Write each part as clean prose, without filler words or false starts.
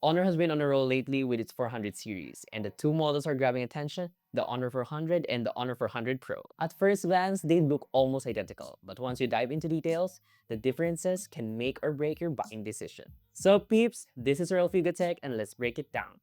Honor has been on a roll lately with its 400 series, and the two models are grabbing attention, the Honor 400 and the Honor 400 Pro. At first glance, they look almost identical, but once you dive into details, the differences can make or break your buying decision. So peeps, this is Real Figo Tech and let's break it down.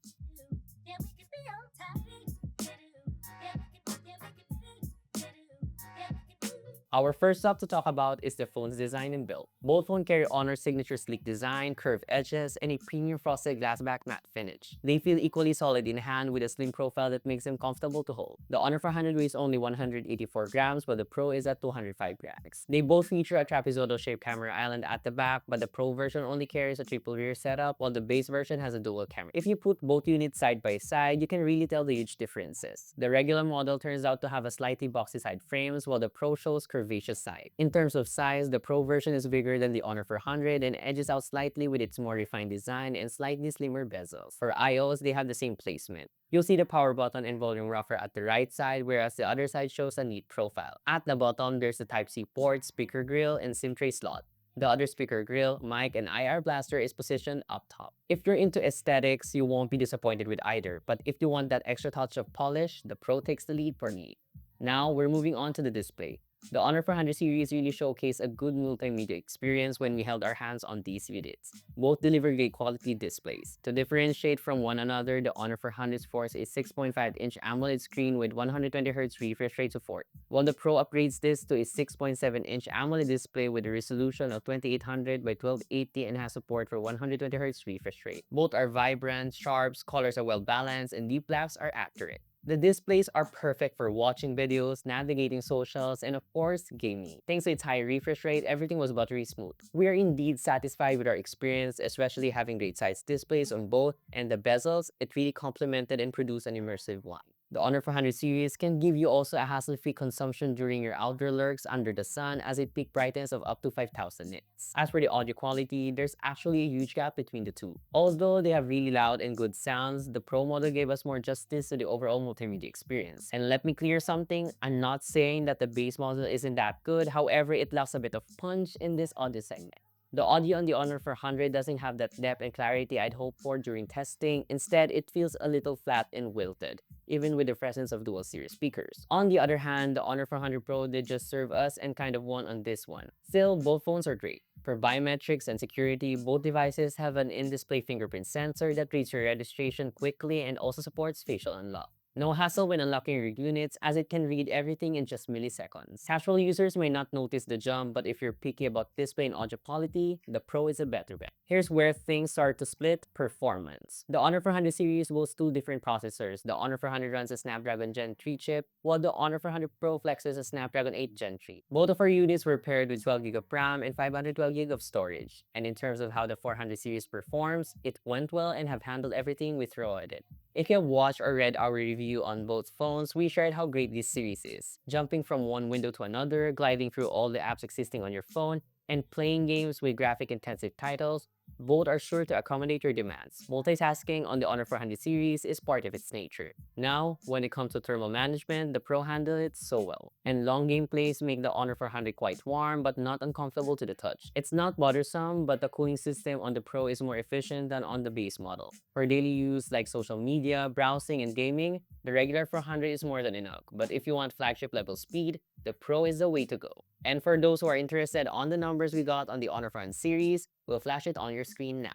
Our first up to talk about is the phone's design and build. Both phones carry Honor's signature sleek design, curved edges, and a premium frosted glass back matte finish. They feel equally solid in hand with a slim profile that makes them comfortable to hold. The Honor 400 weighs only 184 grams, while the Pro is at 205 grams. They both feature a trapezoidal-shaped camera island at the back, but the Pro version only carries a triple rear setup, while the base version has a dual camera. If you put both units side by side, you can really tell the huge differences. The regular model turns out to have a slightly boxy side frames, while the Pro shows curvaceous side. In terms of size, the Pro version is bigger than the Honor 400 and edges out slightly with its more refined design and slightly slimmer bezels. For iOS, they have the same placement. You'll see the power button and volume rocker at the right side, whereas the other side shows a neat profile. At the bottom, there's the Type-C port, speaker grill, and SIM tray slot. The other speaker grill, mic, and IR blaster is positioned up top. If you're into aesthetics, you won't be disappointed with either, but if you want that extra touch of polish, the Pro takes the lead for me. Now, we're moving on to the display. The Honor 400 series really showcased a good multimedia experience when we held our hands on these units. Both deliver great quality displays. To differentiate from one another, the Honor 400 sports a 6.5-inch AMOLED screen with 120Hz refresh rate support, while the Pro upgrades this to a 6.7-inch AMOLED display with a resolution of 2800 by 1280 and has support for 120Hz refresh rate. Both are vibrant, sharp, colors are well balanced, and deep blacks are accurate. The displays are perfect for watching videos, navigating socials, and of course, gaming. Thanks to its high refresh rate, everything was buttery smooth. We are indeed satisfied with our experience, especially having great size displays on both, and the bezels, it really complemented and produced an immersive one. The Honor 400 series can give you also a hassle-free consumption during your outdoor lurks under the sun as it peak brightness of up to 5000 nits. As for the audio quality, there's actually a huge gap between the two. Although they have really loud and good sounds, the Pro model gave us more justice to the overall multimedia experience. And let me clear something, I'm not saying that the base model isn't that good, however, it lacks a bit of punch in this audio segment. The audio on the Honor 400 doesn't have that depth and clarity I'd hoped for during testing. Instead, it feels a little flat and wilted, even with the presence of dual series speakers. On the other hand, the Honor 400 Pro did just serve us and kind of won on this one. Still, both phones are great. For biometrics and security, both devices have an in-display fingerprint sensor that reads your registration quickly and also supports facial unlock. No hassle when unlocking your units as it can read everything in just milliseconds. Casual users may not notice the jump, but if you're picky about display and audio quality, the Pro is a better bet. Here's where things start to split: performance. The Honor 400 series boasts two different processors. The Honor 400 runs a Snapdragon Gen 3 chip, while the Honor 400 Pro flexes a Snapdragon 8 Gen 3. Both of our units were paired with 12GB of RAM and 512GB of storage. And in terms of how the 400 series performs, it went well and have handled everything we throw at it. If you have watched or read our review on both phones, we shared how great this series is. Jumping from one window to another, gliding through all the apps existing on your phone, and playing games with graphic-intensive titles, both are sure to accommodate your demands. Multitasking on the Honor 400 series is part of its nature. Now, when it comes to thermal management, the Pro handled it so well. And long gameplays make the Honor 400 quite warm but not uncomfortable to the touch. It's not bothersome, but the cooling system on the Pro is more efficient than on the base model. For daily use like social media, browsing, and gaming, the regular 400 is more than enough. But if you want flagship level speed, the Pro is the way to go. And for those who are interested on the numbers we got on the Honor 400 series, we'll flash it on your screen now.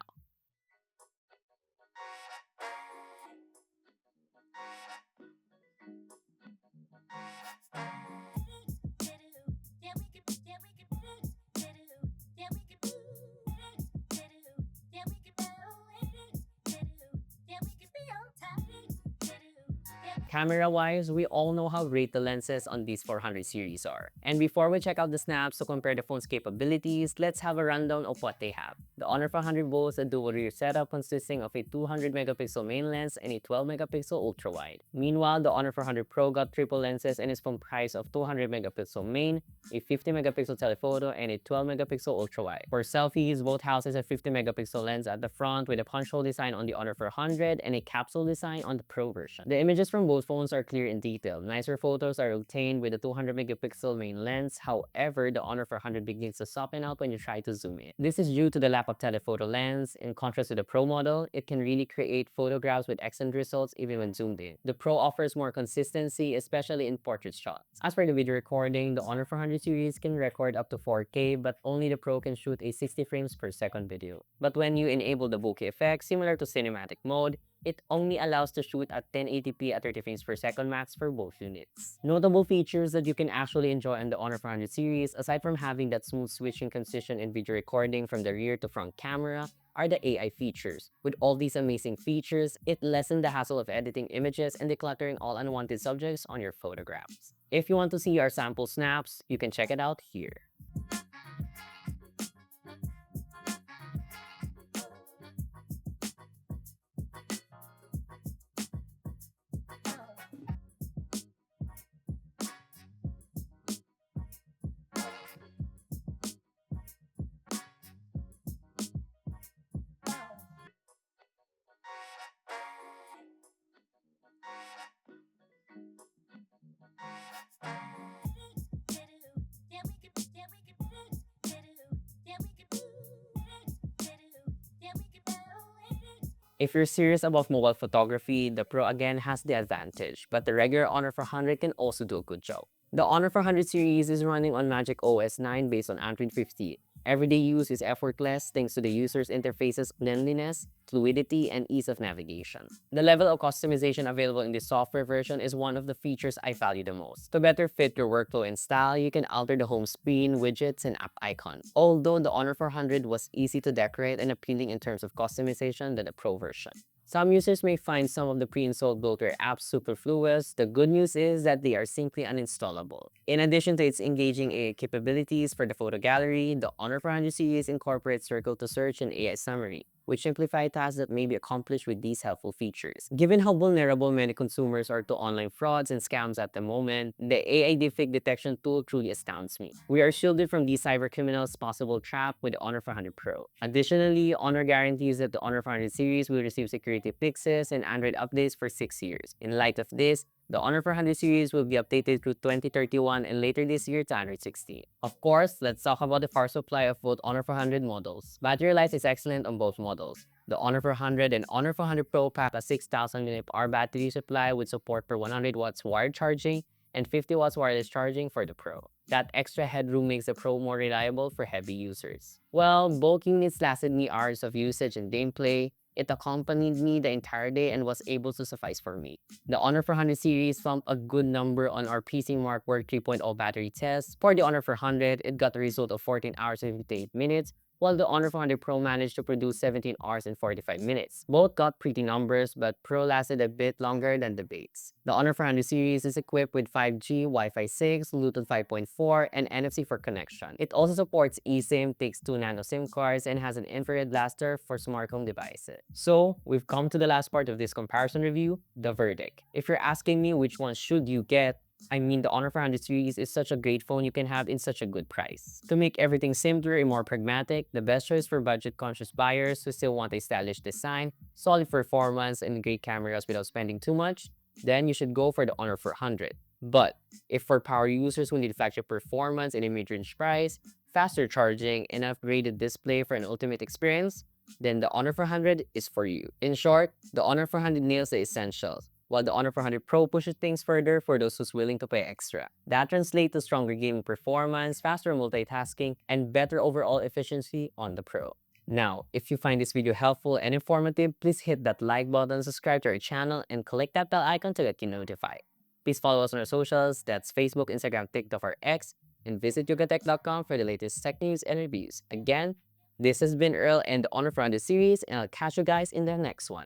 Camera-wise, we all know how great the lenses on these 400 series are. And before we check out the snaps to compare the phone's capabilities, let's have a rundown of what they have. The Honor 400 boasts a dual rear setup consisting of a 200-megapixel main lens and a 12-megapixel ultra-wide. Meanwhile, the Honor 400 Pro got triple lenses and is comprised of 200-megapixel main, a 50-megapixel telephoto, and a 12-megapixel ultra-wide. For selfies, both houses a 50-megapixel lens at the front with a punch hole design on the Honor 400 and a capsule design on the Pro version. The images from both phones are clear and detailed. Nicer photos are obtained with a 200 megapixel main lens. However, the Honor 400 begins to soften out when you try to zoom in. This is due to the lack of telephoto lens. In contrast to the Pro model, it can really create photographs with excellent results even when zoomed in. The Pro offers more consistency, especially in portrait shots. As for the video recording, the Honor 400 series can record up to 4K, but only the Pro can shoot a 60 frames per second video. But when you enable the bokeh effect, similar to cinematic mode, it only allows to shoot at 1080p at 30 frames per second max for both units. Notable features that you can actually enjoy on the Honor 400 series, aside from having that smooth switching transition in video recording from the rear to front camera, are the AI features. With all these amazing features, it lessens the hassle of editing images and decluttering all unwanted subjects on your photographs. If you want to see our sample snaps, you can check it out here. If you're serious about mobile photography, the Pro again has the advantage, but the regular Honor 400 can also do a good job. The Honor 400 series is running on Magic OS 9 based on Android 15. Everyday use is effortless thanks to the user's interface's cleanliness, fluidity, and ease of navigation. The level of customization available in this software version is one of the features I value the most. To better fit your workflow and style, you can alter the home screen, widgets, and app icons. Although the Honor 400 was easy to decorate and appealing in terms of customization than the Pro version. Some users may find some of the pre-installed bloatware apps superfluous. The good news is that they are simply uninstallable. In addition to its engaging AI capabilities for the photo gallery, the Honor 400 series incorporates Circle to Search and AI Summary, which simplify tasks that may be accomplished with these helpful features. Given how vulnerable many consumers are to online frauds and scams at the moment, the AI deepfake detection tool truly astounds me. We are shielded from these cybercriminals' possible trap with the Honor 400 Pro. Additionally, Honor guarantees that the Honor 400 series will receive security fixes and Android updates for 6 years. In light of this, the Honor 400 series will be updated through 2031 and later this year to Android 16. Of course, let's talk about the power supply of both Honor 400 models. Battery life is excellent on both models. The Honor 400 and Honor 400 Pro pack a 6,000 mAh battery supply with support for 100 watts wired charging and 50 watts wireless charging for the Pro. That extra headroom makes the Pro more reliable for heavy users. Well, both units lasted me hours of usage and gameplay. It accompanied me the entire day and was able to suffice for me. The Honor 400 series found a good number on our PC Mark Work 3.0 battery test. For the Honor 400, it got a result of 14 hours and 58 minutes, while the Honor 400 Pro managed to produce 17 hours and 45 minutes. Both got pretty numbers, but Pro lasted a bit longer than the base. The Honor 400 series is equipped with 5G, Wi-Fi 6, Bluetooth 5.4, and NFC for connection. It also supports eSIM, takes 2 nano SIM cards, and has an infrared blaster for smart home devices. So, we've come to the last part of this comparison review, the verdict. If you're asking me which one should you get, I mean, the Honor 400 series is such a great phone you can have in such a good price. To make everything simpler and more pragmatic, the best choice for budget-conscious buyers who still want a stylish design, solid performance, and great cameras without spending too much, then you should go for the Honor 400. But if for power users who need flagship performance in a mid-range price, faster charging, and an upgraded display for an ultimate experience, then the Honor 400 is for you. In short, the Honor 400 nails the essentials, while the Honor 400 Pro pushes things further for those who's willing to pay extra. That translates to stronger gaming performance, faster multitasking, and better overall efficiency on the Pro. Now, if you find this video helpful and informative, please hit that like button, subscribe to our channel, and click that bell icon to get you notified. Please follow us on our socials, that's Facebook, Instagram, TikTok, or X, and visit yogatech.com for the latest tech news and reviews. Again, this has been Earl and the Honor 400 series, and I'll catch you guys in the next one.